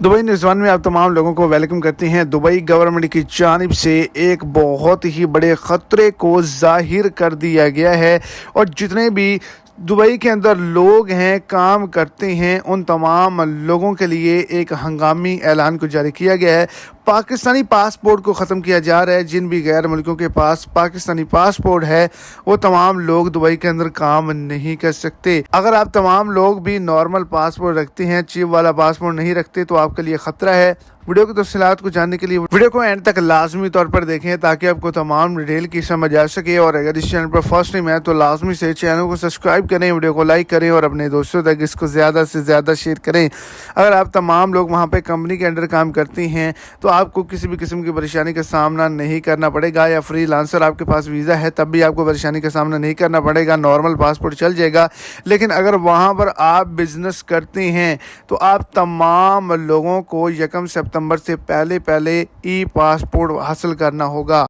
Dubai news one में आप तमाम लोगों को वेलकम करते हैं। दुबई गवर्नमेंट की जानिब से एक बहुत ही बड़े ख़तरे को ज़ाहिर कर दिया गया है और जितने भी दुबई के अंदर लोग हैं, काम करते हैं, उन तमाम लोगों के लिए एक हंगामी ऐलान को जारी किया गया है। पाकिस्तानी पासपोर्ट को ख़त्म किया जा रहा है। जिन भी गैर मुल्कों के पास पाकिस्तानी पासपोर्ट है वो तमाम लोग दुबई के अंदर काम नहीं कर सकते। अगर आप तमाम लोग भी नॉर्मल पासपोर्ट रखते हैं, चिप वाला पासपोर्ट नहीं रखते, तो आपके लिए ख़तरा है। वीडियो की तफसीलात को जानने के लिए वीडियो को एंड तक लाजमी तौर पर देखें ताकि आपको तमाम डिटेल की समझ आ सके। और अगर इस चैनल पर फर्स्ट टाइम है तो लाजमी से चैनल को सब्सक्राइब करें, वीडियो को लाइक करें और अपने दोस्तों तक इसको ज़्यादा से ज़्यादा शेयर करें। अगर आप तमाम लोग वहाँ पे कंपनी के अंडर काम करते हैं तो आपको किसी भी किस्म की परेशानी का सामना नहीं करना पड़ेगा, या फ्रीलांसर आपके पास वीज़ा है तब भी आपको परेशानी का सामना नहीं करना पड़ेगा, नॉर्मल पासपोर्ट चल जाएगा। लेकिन अगर वहाँ पर आप बिज़नेस करते हैं तो आप तमाम लोगों को 1 सितंबर से पहले ई पासपोर्ट हासिल करना होगा।